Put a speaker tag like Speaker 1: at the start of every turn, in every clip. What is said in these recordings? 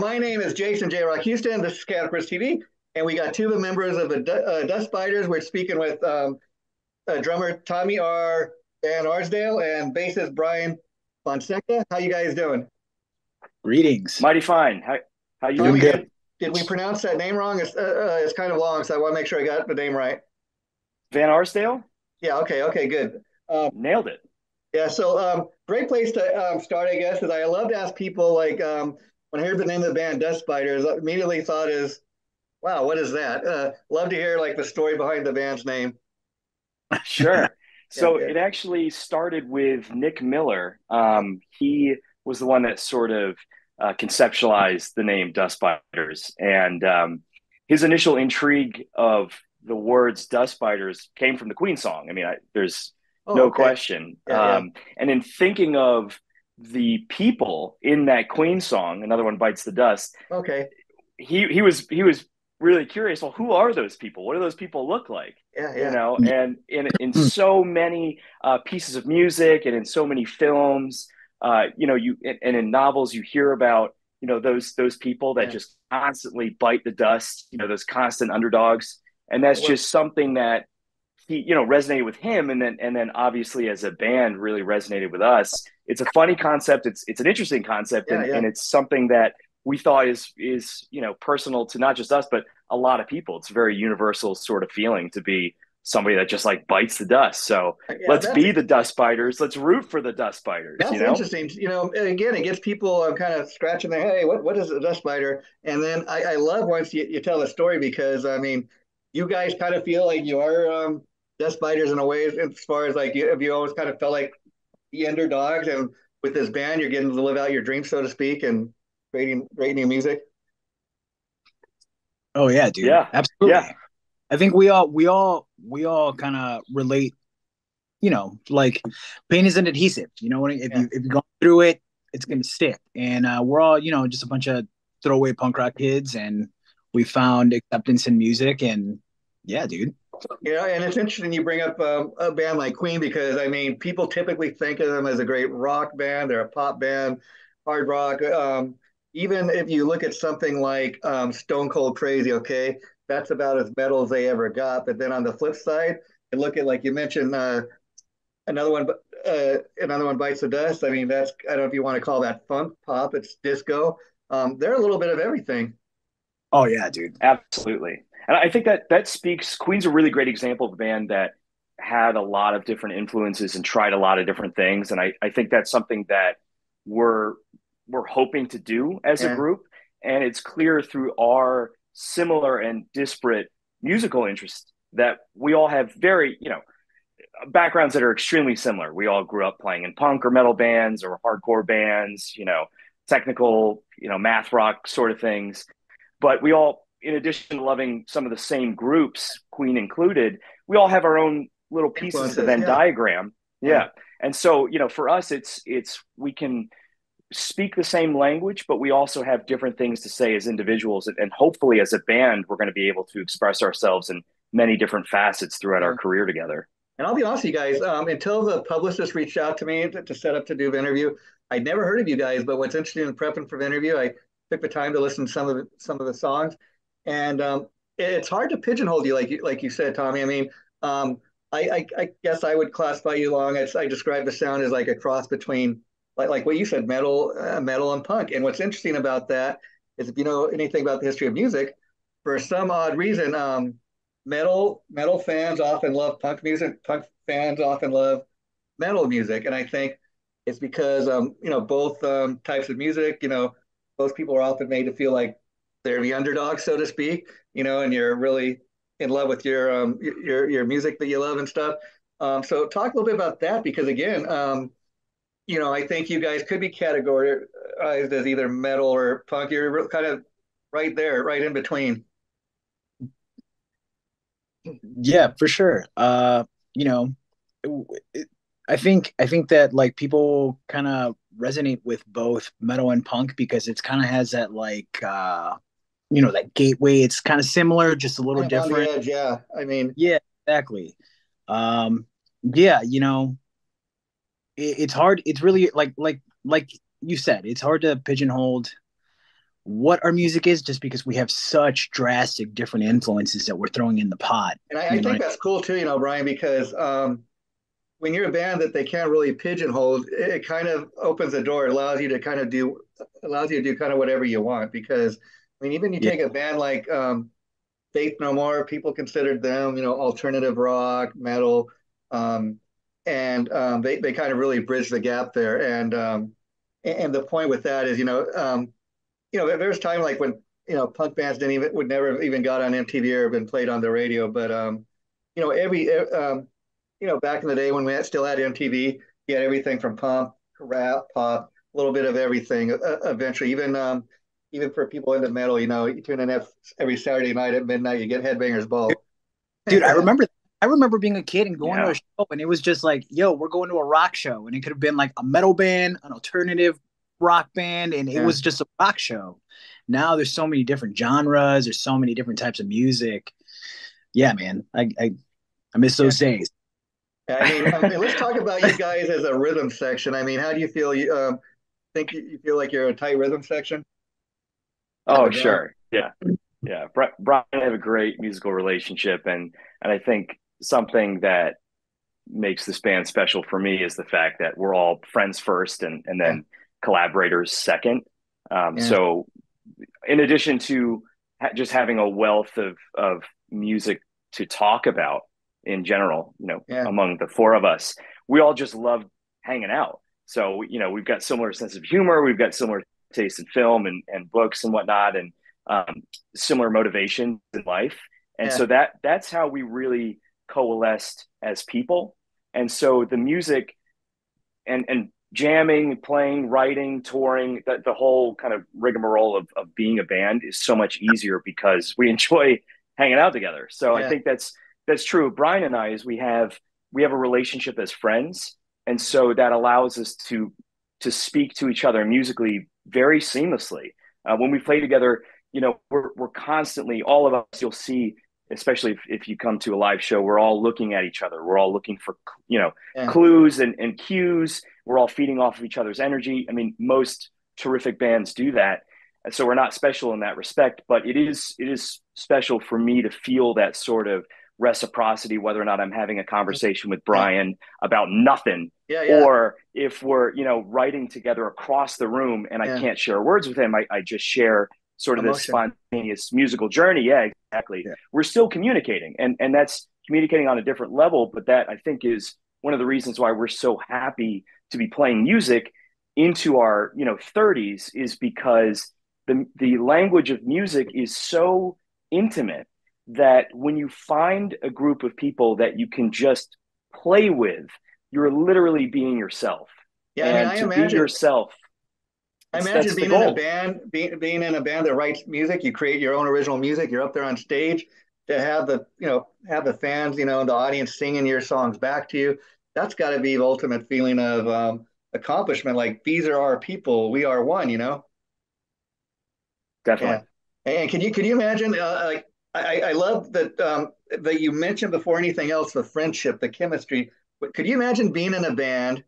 Speaker 1: my name is Jason J. Rock Houston. This is Caterpillar TV, and we got two of the members of the Dust Spiders. We're speaking with drummer Tommy R. Vanarsdale and bassist Bryan Fonseca. How you guys doing?
Speaker 2: Greetings.
Speaker 3: Mighty fine. How you
Speaker 2: Doing
Speaker 1: Tommy,
Speaker 3: doing?
Speaker 2: good.
Speaker 1: did we pronounce that name wrong? It's kind of long, so I want to make sure I got the name right.
Speaker 3: Van Arsdale?
Speaker 1: Yeah, okay, good.
Speaker 3: Nailed it.
Speaker 1: Yeah, so great place to start, I guess, is I love to ask people like when I heard the name of the band Dust Spiders, I immediately thought is, wow, what is that? Love to hear like the story behind the band's name.
Speaker 3: Sure.
Speaker 1: Yeah,
Speaker 3: So
Speaker 1: yeah.
Speaker 3: it actually started with Nick Miller. He was the one that sort of conceptualized the name Dust Spiders. And his initial intrigue of the words Dust Spiders came from the Queen song. I mean, there's
Speaker 1: Oh,
Speaker 3: no
Speaker 1: okay.
Speaker 3: question.
Speaker 1: Yeah.
Speaker 3: And in thinking of the people in that Queen song, another one bites the dust,
Speaker 1: Okay.
Speaker 3: he was really curious. Well, who are those people? What do those people look like? You
Speaker 1: Yeah.
Speaker 3: know, and in so many pieces of music and in so many films, you and in novels you hear about those people that
Speaker 1: Yeah.
Speaker 3: just constantly bite the dust. Those constant underdogs, and that's
Speaker 1: Well,
Speaker 3: just something that he resonated with him, and then obviously as a band really resonated with us. It's a funny concept. It's an interesting concept,
Speaker 1: yeah,
Speaker 3: and
Speaker 1: yeah.
Speaker 3: it's something that we thought is personal to not just us but a lot of people. It's a very universal sort of feeling to be somebody that just like bites the dust. So
Speaker 1: Yeah,
Speaker 3: let's be the dust spiders. Let's root for the dust spiders,
Speaker 1: that's interesting. And again, it gets people kind of scratching their head. Hey, what is a dust spider? And then I love once you tell the story because I mean, you guys kind of feel like you are dust spiders in a way, as far as like you always kind of felt like the underdogs, and with this band, you're getting to live out your dreams, so to speak, and creating great new music.
Speaker 2: Oh yeah, dude.
Speaker 3: yeah, yeah,
Speaker 2: Absolutely. I think we all kind of relate, like pain is an adhesive. If
Speaker 1: Yeah.
Speaker 2: you've gone through it, it's gonna stick. And we're all, just a bunch of throwaway punk rock kids, and we found acceptance in music. And yeah, dude.
Speaker 1: And it's interesting you bring up a band like Queen because I mean, people typically think of them as a great rock band. They're a pop band, hard rock. Even if you look at something like Stone Cold Crazy, okay, that's about as metal as they ever got. But then on the flip side, you look at like you mentioned another one, another one bites the dust. I mean, that's I don't know if you want to call that funk pop. It's disco. They're a little bit of everything.
Speaker 2: Oh yeah, dude.
Speaker 3: absolutely. And I think that speaks. Queen's a really great example of a band that had a lot of different influences and tried a lot of different things. And I think that's something that we're we're hoping to do as a
Speaker 1: Yeah.
Speaker 3: group. And it's clear through our similar and disparate musical interests that we all have very, backgrounds that are extremely similar. We all grew up playing in punk or metal bands or hardcore bands, technical, math rock sort of things. But we all, in addition to loving some of the same groups, Queen included, we all have our own little pieces of the
Speaker 1: Influences.
Speaker 3: Venn
Speaker 1: Yeah.
Speaker 3: diagram.
Speaker 1: Yeah.
Speaker 3: Yeah. And so, for us, it's we can speak the same language, but we also have different things to say as individuals. And hopefully, as a band, we're going to be able to express ourselves in many different facets throughout our
Speaker 1: Yeah.
Speaker 3: career together.
Speaker 1: And I'll be honest with you guys, until the publicist reached out to me to set up to do the interview, I'd never heard of you guys. But what's interesting in prepping for the interview, I took the time to listen to some of the songs, and it's hard to pigeonhole you like you said, Tommy. I mean, I guess I would classify you along as I describe the sound as like a cross between like what you said, metal and punk. And what's interesting about that is if you know anything about the history of music, for some odd reason, metal fans often love punk music. Punk fans often love metal music, and I think it's because both types of music. Both people are often made to feel like they're the underdog, so to speak. And you're really in love with your music that you love and stuff. So talk a little bit about that because again, I think you guys could be categorized as either metal or punk. You're kind of right there, right in between.
Speaker 2: Yeah, for sure. You know, it, I think that like people kind of resonate with both metal and punk because it's kind of has that like that gateway. It's kind of similar, just a little
Speaker 1: Kind of on the
Speaker 2: different.
Speaker 1: edge, yeah. I mean,
Speaker 2: Yeah, exactly. Yeah, it's hard. It's really like you said, it's hard to pigeonhole what our music is, just because we have such drastic different influences that we're throwing in the pot.
Speaker 1: And I think that's cool too, Brian, because when you're a band that they can't really pigeonhole, it kind of opens the door. It allows you to do kind of whatever you want. Because I mean, even you take a band like Faith No More, people considered them, alternative rock, metal, and they kind of really bridge the gap there. And the point with that is, there's time like when punk bands would never even got on MTV or been played on the radio, but back in the day when we still had MTV, you had everything from punk, rap, pop, a little bit of everything. Eventually, even for people into metal, you tune in every Saturday night at midnight, you get Headbangers Ball.
Speaker 2: Dude, I remember being a kid and going to a show, and it was just like, yo, we're going to a rock show. And it could have been like a metal band, an alternative rock band, and it was just a rock show. Now there's so many different genres, there's so many different types of music. Yeah, man. I miss those days.
Speaker 1: I mean, let's talk about you guys as a rhythm section. I mean, how do you feel? You think you feel like you're a tight rhythm section?
Speaker 3: Oh, sure. Yeah. Brian and I have a great musical relationship, and I think something that makes this band special for me is the fact that we're all friends first and then collaborators second. So in addition to just having a wealth of music to talk about in general, among the four of us, we all just love hanging out. So, we've got similar sense of humor. We've got similar taste in film and books and whatnot, and similar motivations in life. And so that's how we really coalesced as people. And so the music and jamming, playing, writing, touring, the whole kind of rigmarole of being a band is so much easier because we enjoy hanging out together. So I think that's true. Brian and I is we have a relationship as friends. And so that allows us to speak to each other musically very seamlessly. When we play together, we're constantly, all of us, you'll see, especially if you come to a live show, we're all looking at each other. We're all looking for, clues and cues. We're all feeding off of each other's energy. I mean, most terrific bands do that. And so we're not special in that respect, but it is special for me to feel that sort of reciprocity, whether or not I'm having a conversation with Brian about nothing, or if we're, writing together across the room and I can't share words with him, I just share sort of this spontaneous musical journey. Yeah, exactly. Yeah. We're still communicating, and that's communicating on a different level, but that I think is one of the reasons why we're so happy to be playing music into our 30s, is because the language of music is so intimate that when you find a group of people that you can just play with, you're literally being yourself.
Speaker 1: Yeah,
Speaker 3: and
Speaker 1: I
Speaker 3: to
Speaker 1: imagine
Speaker 3: be yourself.
Speaker 1: I imagine being in a band, being in a band that writes music, you create your own original music. You're up there on stage to have the fans, and the audience singing your songs back to you. That's got to be the ultimate feeling of accomplishment. Like, these are our people, we are one.
Speaker 3: Definitely.
Speaker 1: Yeah. And can you imagine? Like, I love that you mentioned before anything else, the friendship, the chemistry. But could you imagine being in a band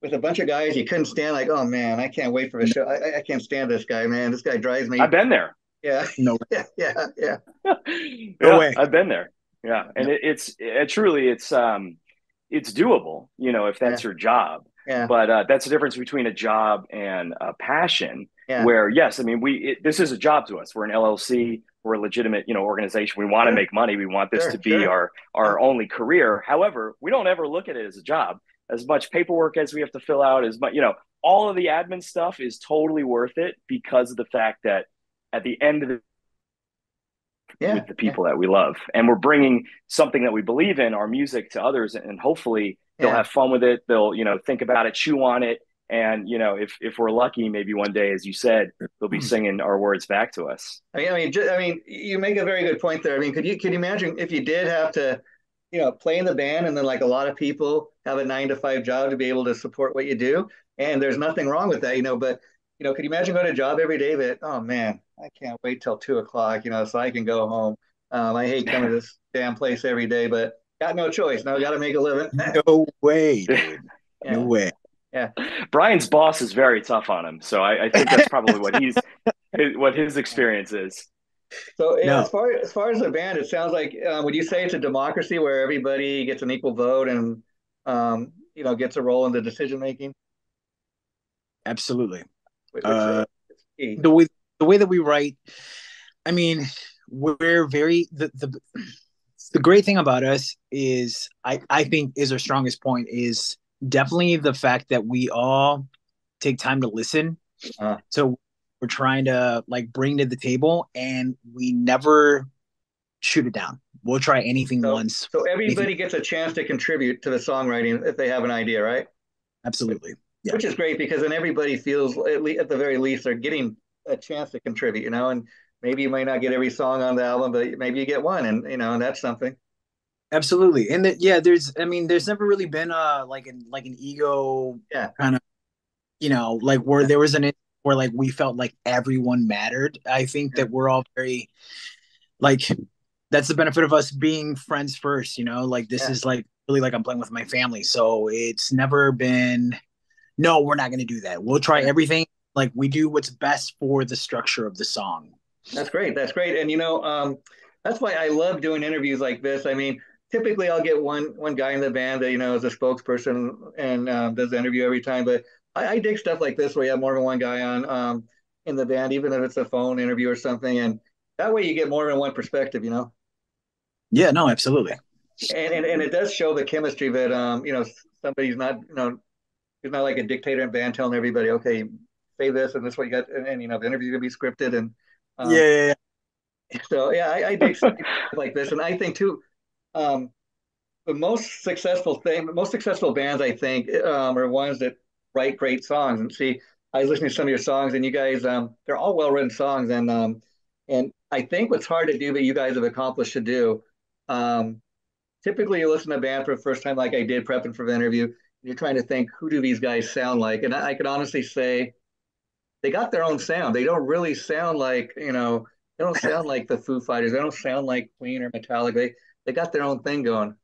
Speaker 1: with a bunch of guys you couldn't stand? Like, oh man, I can't wait for a show. I can't stand this guy, man. This guy drives me.
Speaker 3: I've been there.
Speaker 1: Yeah.
Speaker 2: No.
Speaker 1: Yeah.
Speaker 3: No way. I've been there. Yeah, and it's truly it's doable. If that's your job.
Speaker 1: Yeah.
Speaker 3: But that's the difference between a job and a passion.
Speaker 1: Yeah.
Speaker 3: Where yes, I mean this is a job to us. We're an LLC. We're a legitimate organization. We want to make money. We want this to be our only career. However, we don't ever look at it as a job. As much paperwork as we have to fill out, as much all of the admin stuff is totally worth it because of the fact that at the end of the with the people that we love, and we're bringing something that we believe in, our music, to others, and hopefully they'll have fun with it. They'll think about it, chew on it, and if we're lucky, maybe one day, as you said, they'll be singing our words back to us.
Speaker 1: I mean, you make a very good point there. I mean, could you imagine if you did have to, play in the band, and then, like a lot of people, have a 9-to-5 job to be able to support what you do, and there's nothing wrong with that, but could you imagine going to a job every day that, oh man, I can't wait till 2:00, so I can go home. I hate coming to this damn place every day, but got no choice. Now I got to make a living.
Speaker 2: No way, dude.
Speaker 1: Yeah.
Speaker 2: No way.
Speaker 1: Yeah.
Speaker 3: Brian's boss is very tough on him, so I think that's probably what he's what his experience is.
Speaker 1: So yeah,
Speaker 2: No,
Speaker 1: as far as the band, it sounds like would you say it's a democracy where everybody gets an equal vote and gets a role in the decision making,
Speaker 2: absolutely.
Speaker 1: which
Speaker 2: Uh,
Speaker 1: is key.
Speaker 2: the way that we write, I mean, we're very the great thing about us is I think is our strongest point is definitely the fact that we all take time to listen.
Speaker 1: Uh,
Speaker 2: So we're trying to like bring to the table and we never shoot it down. We'll try anything
Speaker 1: so
Speaker 2: once.
Speaker 1: so
Speaker 2: Anything
Speaker 1: everybody gets a chance to contribute to the songwriting if they have an idea, right?
Speaker 2: absolutely. Yeah.
Speaker 1: Which is great because then everybody feels at the very least they're getting a chance to contribute, and maybe you might not get every song on the album, but maybe you get one, and and that's something.
Speaker 2: Absolutely. And yeah, there's never really been like an ego
Speaker 1: Yeah,
Speaker 2: kind of, like where there was an where like we felt like everyone mattered. I think
Speaker 1: yeah,
Speaker 2: that we're all very like that's the benefit of us being friends first, like this
Speaker 1: yeah.
Speaker 2: is like really like I'm playing with my family. So it's never been no, we're not going to do that. We'll try
Speaker 1: Yeah.
Speaker 2: everything. Like we do what's best for the structure of the song.
Speaker 1: That's great. That's great. And that's why I love doing interviews like this. I mean, typically I'll get one guy in the band that is a spokesperson and does the interview every time. But I dig stuff like this where you have more than one guy on in the band, even if it's a phone interview or something. And that way you get more than one perspective.
Speaker 2: Yeah, no, absolutely.
Speaker 1: And it does show the chemistry that somebody's not he's not like a dictator in band telling everybody, okay, say this and this is what you got, and the interview's gonna be scripted and
Speaker 2: Yeah,
Speaker 1: um,
Speaker 2: yeah, yeah.
Speaker 1: so yeah, I dig stuff like this, and I think too, um, the most successful bands I think are ones that write great songs. And see, I was listening to some of your songs, and you guys, they're all well written songs, and I think what's hard to do, but you guys have accomplished to do. Um, Typically, you listen to a band for the first time, like I did prepping for the interview. You're trying to think, who do these guys sound like? And I can honestly say they got their own sound. They don't really sound like, they don't sound like the Foo Fighters. They don't sound like Queen or Metallica. They got their own thing going.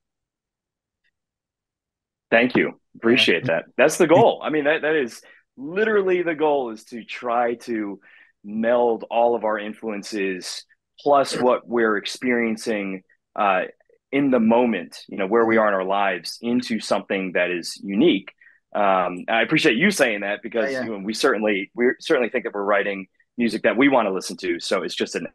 Speaker 3: Thank you.
Speaker 1: Yeah.
Speaker 3: Appreciate that. That's the goal. I mean, that is literally the goal is to try to meld all of our influences plus what we're experiencing uh, in the moment, where we
Speaker 1: Mhm.
Speaker 3: are in our lives into something that is unique. I appreciate you saying that
Speaker 1: Yeah,
Speaker 3: because
Speaker 1: yeah.
Speaker 3: we certainly think that we're writing music that we want to listen to. So it's just an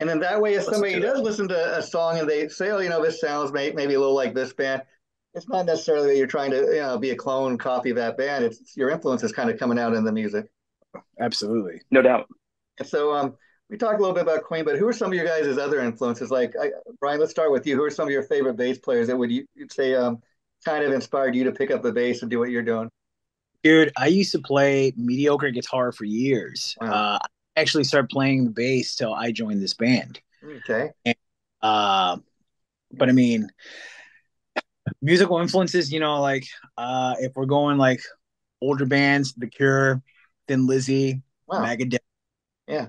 Speaker 1: And then that way, if
Speaker 3: listen
Speaker 1: somebody
Speaker 3: to it.
Speaker 1: does listen to a song and they say, oh, this sounds maybe a little like this band, it's not necessarily that you're trying to, be a clone copy of that band. It's your influence is kind of coming out in the music.
Speaker 2: Absolutely.
Speaker 3: No doubt.
Speaker 1: And so we talked a little bit about Queen, but who are some of your guys' other influences? Like, Brian, let's start with you. Who are some of your favorite bass players that you'd say kind of inspired you to pick up the bass and do what you're doing?
Speaker 2: Dude, I used to play mediocre guitar for years.
Speaker 1: Wow.
Speaker 2: I actually started playing the bass till I joined this band.
Speaker 1: Okay.
Speaker 2: And, uh, but I mean, musical influences, like if we're going like older bands, The Cure, Thin Lizzy,
Speaker 1: Wow.
Speaker 2: Megadeth.
Speaker 1: Yeah.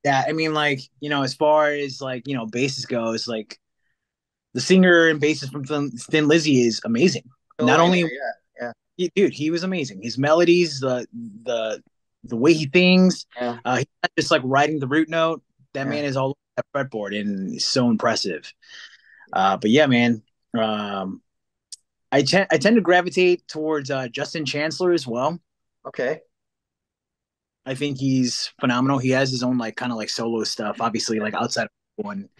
Speaker 2: Yeah, I mean, like, as far as like, bassist goes, like the singer and bassist from Thin Lizzy is amazing.
Speaker 1: Phil
Speaker 2: Not
Speaker 1: Lynott.
Speaker 2: only,
Speaker 1: Yeah. Yeah.
Speaker 2: dude, he was amazing. His melodies, the way he thinks,
Speaker 1: Yeah.
Speaker 2: he's not just like writing the root note. That
Speaker 1: Yeah.
Speaker 2: man is all over that fretboard and is so impressive. But yeah, man, um, I tend to gravitate towards Justin Chancellor as well.
Speaker 1: Okay.
Speaker 2: I think he's phenomenal. He has his own like kind of like solo stuff, obviously like outside of one.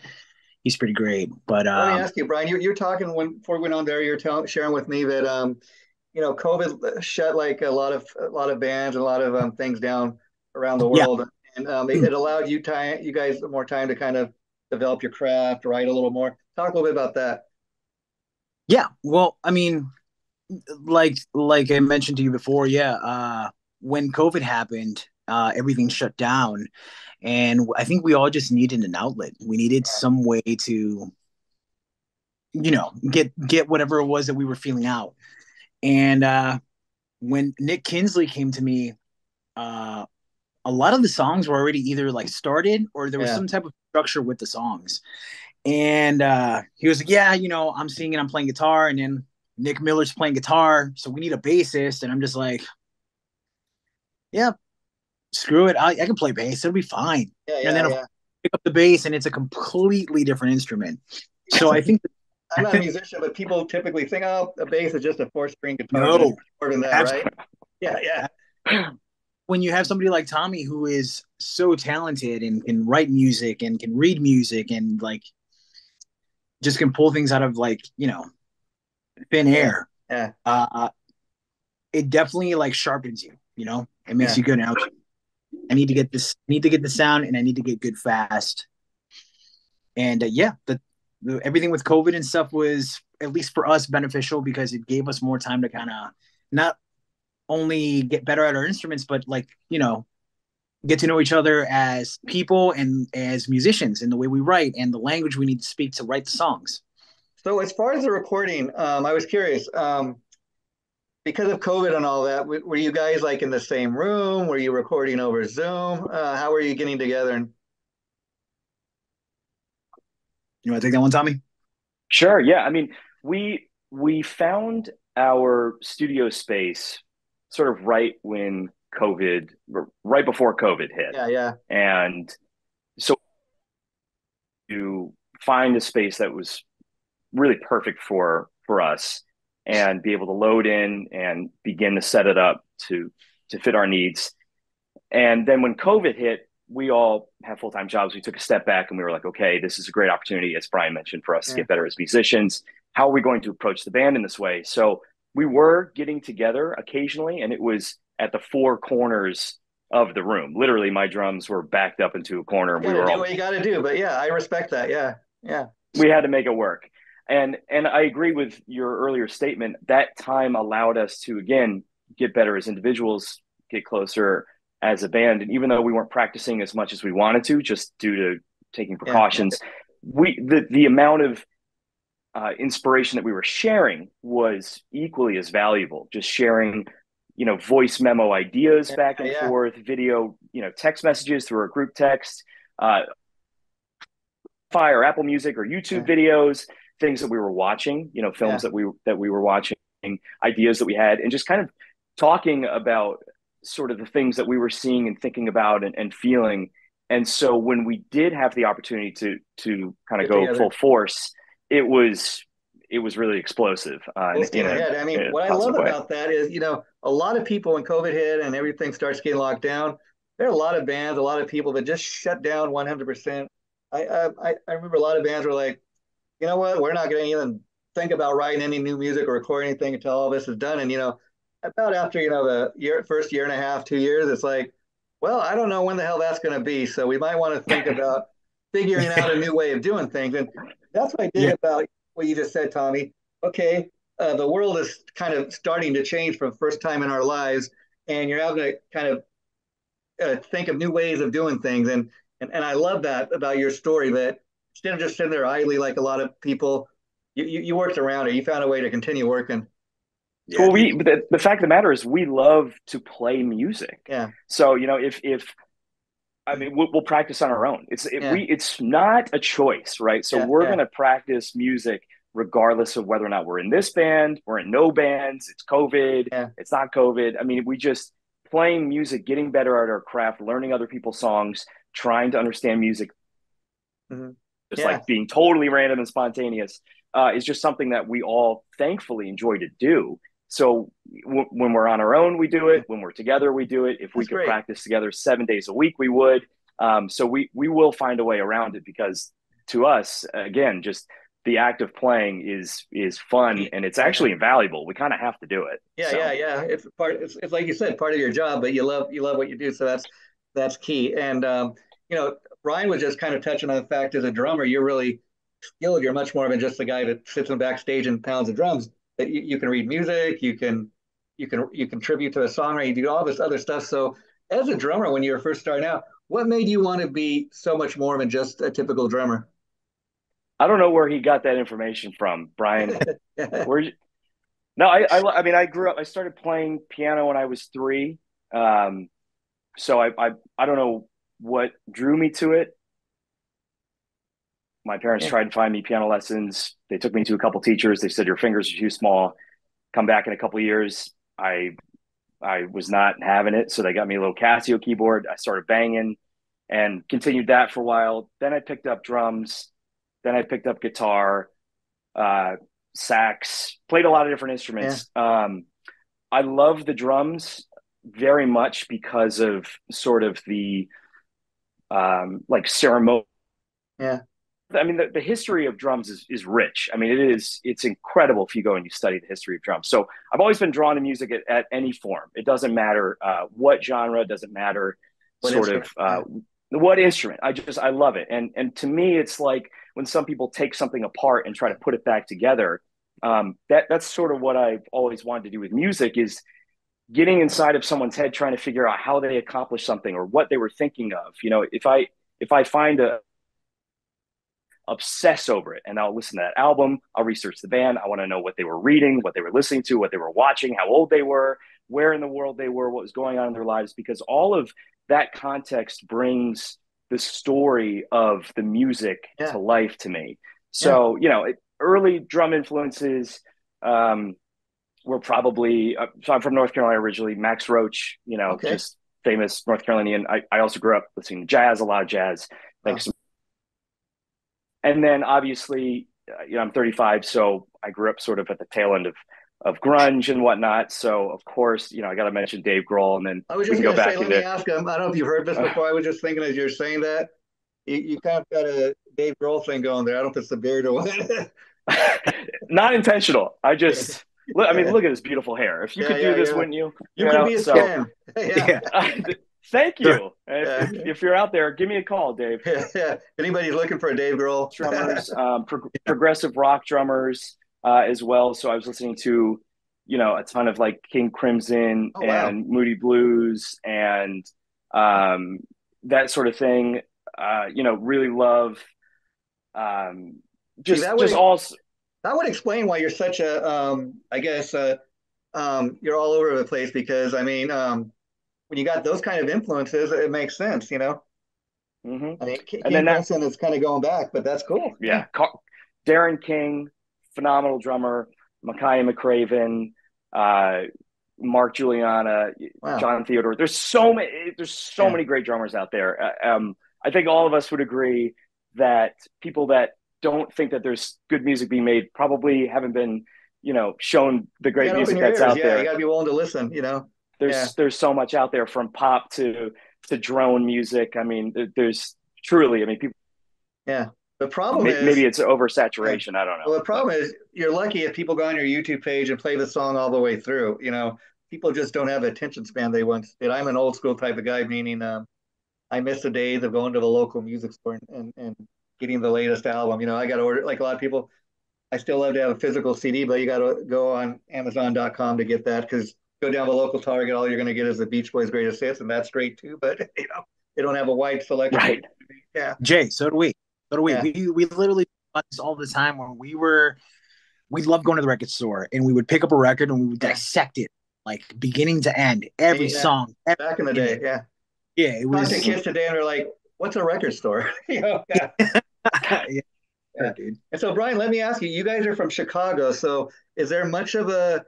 Speaker 2: He's pretty great. But
Speaker 1: Let me ask you, Brian. You're talking before we went on there. Sharing with me that COVID shut like a lot of bands and a lot of things down around the
Speaker 2: yeah,
Speaker 1: world, and it allowed you guys more time to kind of develop your craft, write a little more. Talk a little bit about that.
Speaker 2: yeah. Well, I mean, like I mentioned to you before, yeah. When COVID happened, everything shut down, and I think we all just needed an outlet. We needed some way to, get whatever it was that we were feeling out. And when Nick Kinsley came to me, uh, a lot of the songs were already either like started or there was
Speaker 1: Yeah,
Speaker 2: some type of structure with the songs. And he was like, "Yeah, I'm singing, I'm playing guitar, and then Nick Miller's playing guitar, so we need a bassist." And I'm just like, "Yeah, screw it, I can play bass, it'll be fine.
Speaker 1: Yeah,
Speaker 2: And
Speaker 1: yeah,
Speaker 2: then I'll
Speaker 1: yeah.
Speaker 2: pick up the bass and it's a completely different instrument. So I think
Speaker 1: I'm not a musician, but people typically think, oh, a bass is just a four-string guitar, but it's
Speaker 2: no,
Speaker 1: more than that, right?
Speaker 2: absolutely.
Speaker 1: Yeah, yeah,
Speaker 2: When you have somebody like Tommy who is so talented and can write music and can read music and like just can pull things out of like, thin
Speaker 1: yeah,
Speaker 2: air,
Speaker 1: yeah,
Speaker 2: uh, it definitely like sharpens you, it makes
Speaker 1: yeah.
Speaker 2: you good. And I need to get this, need to get the sound and I need to get good fast. And yeah, everything with COVID and stuff was, at least for us, beneficial because it gave us more time to kind of not only get better at our instruments, but like, get to know each other as people and as musicians and the way we write and the language we need to speak to write the songs.
Speaker 1: So as far as the recording, I was curious, because of COVID and all that, were you guys like in the same room? Were you recording over Zoom? How were you getting together? And
Speaker 2: You want to take that one, Tommy?
Speaker 3: Sure. Yeah. I mean, we found our studio space sort of right before COVID hit.
Speaker 1: yeah, yeah,
Speaker 3: And so to find a space that was really perfect for us and be able to load in and begin to set it up to fit our needs. And then when COVID hit, we all have full-time jobs. We took a step back and we were like, okay, this is a great opportunity, as Brian mentioned, for us to
Speaker 1: yeah.
Speaker 3: get better as musicians. How are we going to approach the band in this way? So we were getting together occasionally, and it was at the four corners of the room. Literally, my drums were backed up into a corner,
Speaker 1: You
Speaker 3: and we
Speaker 1: got to
Speaker 3: were
Speaker 1: do
Speaker 3: all
Speaker 1: what you got to do. But yeah, I respect that. Yeah, yeah,
Speaker 3: we had to make it work. And I agree with your earlier statement. That time allowed us to again get better as individuals, get closer as a band. And even though we weren't practicing as much as we wanted to, just due to taking
Speaker 1: yeah, yeah,
Speaker 3: precautions, the amount of inspiration that we were sharing was equally as valuable. Just sharing, voice memo ideas
Speaker 1: yeah,
Speaker 3: back and
Speaker 1: yeah.
Speaker 3: forth, video, text messages through our group text, uh, Fire, Apple Music, or YouTube
Speaker 1: Yeah,
Speaker 3: videos, things that we were watching, films
Speaker 1: yeah.
Speaker 3: that we were watching, ideas that we had, and just kind of talking about sort of the things that we were seeing and thinking about and feeling. And so when we did have the opportunity to kind of
Speaker 1: Get
Speaker 3: go full
Speaker 1: together.
Speaker 3: force, it was it was really explosive
Speaker 1: Full
Speaker 3: in
Speaker 1: steam ahead. I mean,
Speaker 3: a
Speaker 1: what I love
Speaker 3: positive way.
Speaker 1: about that is, a lot of people when COVID hit and everything starts getting locked down, there are a lot of bands, a lot of people that just shut down 100%. I remember a lot of bands were like, you know what, we're not going to even think about writing any new music or recording anything until all this is done. And about after the first year and a half, 2 years, it's like, well, I don't know when the hell that's going to be. So we might want to think about figuring out a new way of doing things. And that's what I dig
Speaker 2: Yeah.
Speaker 1: about what you just said, Tommy. Okay, the world is kind of starting to change for the first time in our lives, and you're having to kind of think of new ways of doing things. And I love that about your story, that instead of just sitting there idly like a lot of people, you worked around it. You found a way to continue working.
Speaker 2: Yeah,
Speaker 3: Well,
Speaker 2: dude.
Speaker 3: the fact of the matter is we love to play music.
Speaker 1: Yeah,
Speaker 3: So, if I mean, we'll practice on our own.
Speaker 1: yeah,
Speaker 3: It's not a choice, right? So
Speaker 1: yeah,
Speaker 3: we're
Speaker 1: yeah,
Speaker 3: going to practice music regardless of whether or not we're in this band, we're in no bands, it's COVID,
Speaker 1: yeah.
Speaker 3: it's not COVID. I mean, we just playing music, getting better at our craft, learning other people's songs, trying to understand music,
Speaker 1: Mm-hmm.
Speaker 3: just
Speaker 1: Yeah,
Speaker 3: like being totally random and spontaneous, is just something that we all thankfully enjoy to do. So when we're on our own, we do
Speaker 1: yeah.
Speaker 3: it. When we're together, we do it. If we
Speaker 1: That's
Speaker 3: could
Speaker 1: great.
Speaker 3: practice together 7 days a week, we would. So we will find a way around it because to us, again, just the act of playing is fun and it's
Speaker 1: Yeah, yeah.
Speaker 3: actually invaluable. We kind of have to do it.
Speaker 1: Yeah,
Speaker 3: So
Speaker 1: yeah, yeah. It's part. It's like you said, part of your job, but you love what you do. So that's key. And Brian was just kind of touching on the fact as a drummer, you're really skilled. You're much more than just the guy that sits in the backstage and pounds the drums. That you can read music, you contribute to a songwriting, you do all this other stuff. So as a drummer, when you were first starting out, what made you want to be so much more than just a typical drummer?
Speaker 3: I don't know where he got that information from, Brian.
Speaker 1: yeah,
Speaker 3: Where No, I mean, I grew up. I started playing piano when I was 3. Um, so I don't know what drew me to it. My parents tried to find me piano lessons. They took me to a couple teachers. They said your fingers are too small. Come back in a couple years. I I was not having it, so they got me a little Casio keyboard. I started banging and continued that for a while. Then I picked up drums. Then I picked up guitar, uh, sax, played a lot of different
Speaker 1: Yeah,
Speaker 3: instruments. I love the drums very much because of sort of the like ceremony.
Speaker 1: yeah.
Speaker 3: I mean, the history of drums is rich. I mean, it's incredible if you go and you study the history of drums. So I've always been drawn to music at any form. It doesn't matter what genre, doesn't matter
Speaker 1: What
Speaker 3: sort of
Speaker 1: instrument? Yeah,
Speaker 3: what instrument. I love it. And to me, it's like when some people take something apart and try to put it back together. That's sort of what I've always wanted to do with music is getting inside of someone's head, trying to figure out how they accomplished something or what they were thinking of. You know, if I find a obsess over it and I'll listen to that album, I'll research the band, I want to know what they were reading, what they were listening to, what they were watching, how old they were, where in the world they were, what was going on in their lives, because all of that context brings the story of the music
Speaker 1: yeah,
Speaker 3: to life to me.
Speaker 1: yeah.
Speaker 3: So early drum influences were probably so I'm from North Carolina originally. Max Roach,
Speaker 1: Okay.
Speaker 3: just famous North Carolinian. I also grew up listening to jazz, a lot of jazz.
Speaker 1: Oh,
Speaker 3: Thanks. And then obviously, I'm 35, so I grew up sort of at the tail end of grunge and whatnot. So of course, I got to mention Dave Grohl, and then
Speaker 1: I was
Speaker 3: we
Speaker 1: just
Speaker 3: can go
Speaker 1: gonna say,
Speaker 3: back
Speaker 1: let me
Speaker 3: into
Speaker 1: ask him. I don't know if you've heard this
Speaker 3: uh,
Speaker 1: before. I was just thinking as you're saying that, you kind of got a Dave Grohl thing going there. I don't know if it's the beard or what.
Speaker 3: not intentional. I
Speaker 1: Yeah,
Speaker 3: just look. I mean, look at his beautiful hair. If you
Speaker 1: yeah,
Speaker 3: could do this,
Speaker 1: yeah.
Speaker 3: wouldn't you?
Speaker 1: You could be his
Speaker 3: So
Speaker 1: Ken. Yeah,
Speaker 2: Yeah.
Speaker 3: thank
Speaker 2: Sure.
Speaker 3: you. If,
Speaker 1: yeah,
Speaker 3: if you're out there, give me a call, Dave.
Speaker 1: yeah, yeah. Anybody's looking for a Dave Grohl.
Speaker 3: Drummers, progressive rock drummers as well. So I was listening to, a ton of like King Crimson
Speaker 1: Oh wow.
Speaker 3: and Moody Blues and um, that sort of thing. Really love
Speaker 1: See,
Speaker 3: just all.
Speaker 1: that would explain why you're such a I guess you're all over the place because I mean when you got those kind of influences, it makes sense, you know.
Speaker 3: Hmm.
Speaker 1: I mean,
Speaker 3: And
Speaker 1: King
Speaker 3: then that,
Speaker 1: Crimson is kind of going back, but that's cool. Yeah.
Speaker 3: yeah, Darren King, phenomenal drummer, Micaiah McCraven, uh, Mark Juliana,
Speaker 1: Wow.
Speaker 3: John Theodore. There's so many
Speaker 1: Yeah.
Speaker 3: great drummers out there. I think all of us would agree that people that don't think that there's good music being made probably haven't been, shown the
Speaker 1: You
Speaker 3: great
Speaker 1: got to open
Speaker 3: music
Speaker 1: your
Speaker 3: that's
Speaker 1: ears.
Speaker 3: out
Speaker 1: Yeah, you
Speaker 3: there.
Speaker 1: got to be willing to listen. You know. Yeah.
Speaker 3: There's so much out there from pop to drone music. I mean, there's truly. I mean, people
Speaker 1: Yeah. The problem
Speaker 3: maybe
Speaker 1: is,
Speaker 3: it's
Speaker 1: yeah.
Speaker 3: oversaturation. I don't know,
Speaker 1: Well, the
Speaker 3: but
Speaker 1: problem is you're lucky if people go on your YouTube page and play the song all the way through. You know, people just don't have the attention span they once did. I'm an old school type of guy, meaning I miss the days of going to the local music store and getting the latest album. You know, I got to order like a lot of people. I still love to have a physical CD, but you got to go on Amazon.com to get that because go down to the local Target, all you're going to get is the Beach Boys' greatest hits, and that's great too. But they don't have a wide selection.
Speaker 3: right.
Speaker 1: Yeah,
Speaker 2: Jay, so do we. So do we.
Speaker 1: yeah,
Speaker 2: We literally do this all the time when we loved going to the record store and we would pick up a record and we would
Speaker 1: yeah.
Speaker 2: dissect it like beginning to end, every
Speaker 1: Yeah.
Speaker 2: song, every
Speaker 1: Back in the
Speaker 2: minute.
Speaker 1: day, yeah.
Speaker 2: Yeah, it
Speaker 1: Talk to
Speaker 2: was.
Speaker 1: kids today, and they're like, "What's a record store?" Yeah,
Speaker 2: Yeah, sure,
Speaker 1: yeah.
Speaker 2: dude.
Speaker 1: And so, Brian, let me ask you. You guys are from Chicago, so is there much of a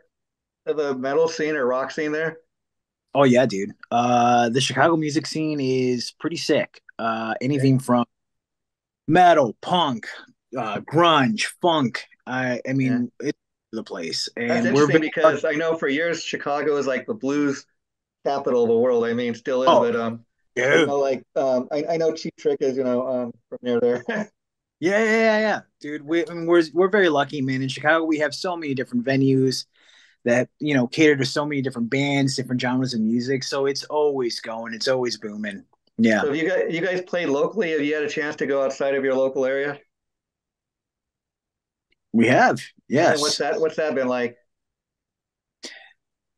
Speaker 1: metal scene or rock scene there?
Speaker 2: Oh yeah, dude. The Chicago music scene is pretty sick.
Speaker 1: Okay.
Speaker 2: Anything from metal, punk, grunge, funk. I
Speaker 1: Yeah.
Speaker 2: mean, it's the place,
Speaker 1: That's
Speaker 2: and we're
Speaker 1: interesting
Speaker 2: very
Speaker 1: because I know for years Chicago is like the blues capital of the world. I mean, still is,
Speaker 2: oh,
Speaker 1: but
Speaker 2: dude.
Speaker 1: like I know Cheap Trick is from near there.
Speaker 2: Yeah. Dude. I mean, we're very lucky, man. In Chicago, we have so many different venues that cater to so many different bands, different genres of music. So it's always going, it's always booming. Yeah,
Speaker 1: So, if you guys played locally? Have you had a chance to go outside of your local area?
Speaker 2: we have.
Speaker 1: Yeah, and what's
Speaker 2: Yes.
Speaker 1: that been like?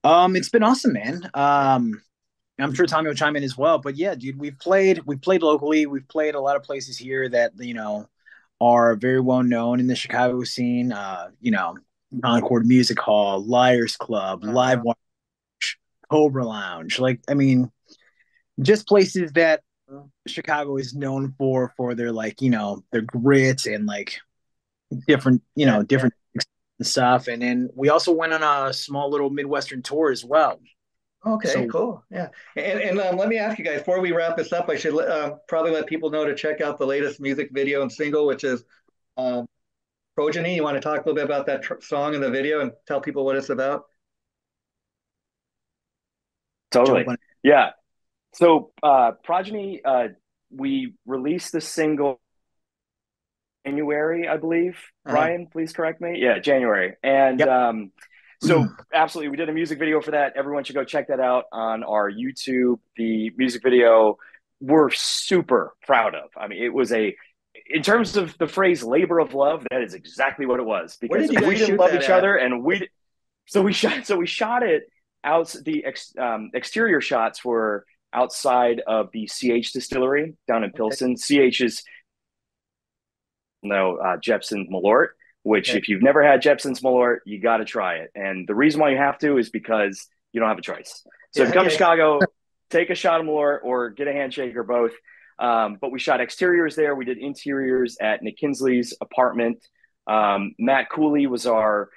Speaker 2: It's been awesome, man. I'm sure Tommy will chime in as well. But yeah, dude, we've played locally. We've played a lot of places here that are very well known in the Chicago scene. Concord Music Hall, Liars Club,
Speaker 1: Oh
Speaker 2: Live
Speaker 1: wow.
Speaker 2: Watch, Cobra Lounge. Like, I mean, just places that Chicago is known for their their grits and like different
Speaker 1: Yeah, yeah.
Speaker 2: different stuff. And then we also went on a small little Midwestern tour as well.
Speaker 1: Okay,
Speaker 2: So
Speaker 1: cool. Yeah. And let me ask you guys, before we wrap this up, I should probably let people know to check out the latest music video and single, which is um, Progeny. You want to talk a little bit about that song and the video and tell people what it's about?
Speaker 3: Totally.
Speaker 2: jump on.
Speaker 3: Yeah. So Progeny, we released the single January, I believe.
Speaker 1: Uh-huh.
Speaker 3: Brian, please correct me. Yeah, January. And
Speaker 2: Yep.
Speaker 3: so absolutely, we did a music video for that. Everyone should go check that out on our YouTube. The music video we're super proud of. I mean, it was in terms of the phrase labor of love, that is exactly what it was,
Speaker 1: Where
Speaker 3: because
Speaker 1: did you
Speaker 3: we
Speaker 1: guys
Speaker 3: didn't
Speaker 1: shoot
Speaker 3: love
Speaker 1: that
Speaker 3: each
Speaker 1: at?
Speaker 3: other and we shot it out. The exterior shots were outside of the CH distillery down in
Speaker 1: Okay.
Speaker 3: Pilsen. CH is Jepson's Malort, which
Speaker 1: Okay.
Speaker 3: if you've never had Jepson's Malort, you got to try it. And the reason why you have to is because you don't have a choice. So
Speaker 1: Yeah.
Speaker 3: if you come to
Speaker 1: Okay.
Speaker 3: Chicago, take a shot of Malort or get a handshake or both. But we shot exteriors there. We did interiors at Nick Kinsley's apartment. Matt Cooley was our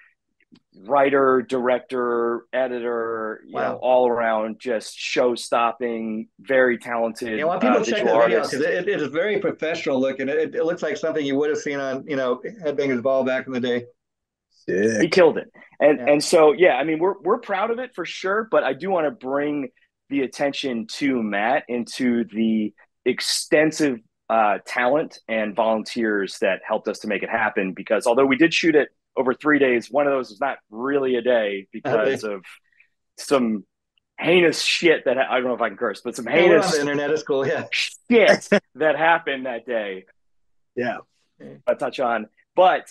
Speaker 3: writer, director, editor,
Speaker 1: Wow.
Speaker 3: all around just show stopping, very talented
Speaker 1: Yeah, I want people to check
Speaker 3: visual
Speaker 1: the video because
Speaker 3: artist.
Speaker 1: it is very professional looking. It looks like something you would have seen on, Headbangers Ball back in the day.
Speaker 3: He
Speaker 2: Sick.
Speaker 3: killed it. And
Speaker 1: Yeah.
Speaker 3: and so yeah, I mean we're proud of it for sure, but I do want to bring the attention to Matt into the extensive talent and volunteers that helped us to make it happen, because although we did shoot it over 3 days, one of those was not really a day
Speaker 1: Okay.
Speaker 3: because of some heinous shit that I don't know if I can curse, but some
Speaker 1: Yeah, we're on the
Speaker 3: heinous
Speaker 1: internet. It's cool. Yeah.
Speaker 3: shit that happened that day
Speaker 2: Yeah.
Speaker 3: I touch on. But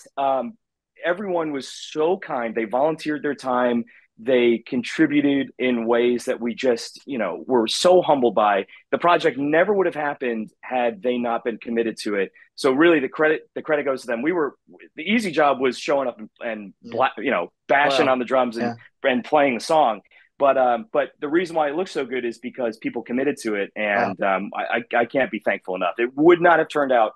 Speaker 3: everyone was so kind. They volunteered their time. They contributed in ways that we just, were so humbled by. The project never would have happened had they not been committed to it. So really, the credit goes to them. The easy job was showing up and
Speaker 1: Yeah.
Speaker 3: bashing
Speaker 1: Wow.
Speaker 3: on the drums
Speaker 1: Yeah.
Speaker 3: and playing the song. But the reason why it looks so good is because people committed to it,
Speaker 1: Wow.
Speaker 3: and I can't be thankful enough. It would not have turned out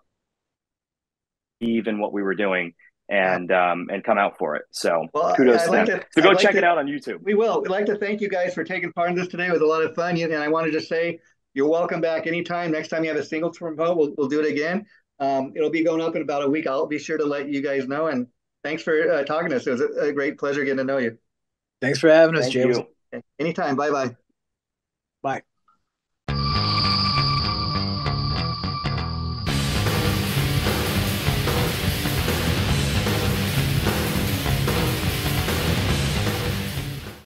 Speaker 3: even what we were doing and come out for it. So
Speaker 1: Well,
Speaker 3: kudos
Speaker 1: I'd
Speaker 3: to
Speaker 1: like
Speaker 3: them.
Speaker 1: to.
Speaker 3: So
Speaker 1: I'd
Speaker 3: go
Speaker 1: like
Speaker 3: check
Speaker 1: to.
Speaker 3: it out on YouTube.
Speaker 1: We will. We'd like to thank you guys for taking part in this today. It was a lot of fun. And I wanted to say you're welcome back anytime. Next time you have a single from home, we'll do it again. It'll be going up in about a week. I'll be sure to let you guys know. And thanks for talking to us. It was a great pleasure getting to know you.
Speaker 2: Thanks for having us,
Speaker 3: Thank
Speaker 2: Jay.
Speaker 3: you.
Speaker 1: Okay. Anytime. Bye bye.
Speaker 2: Bye.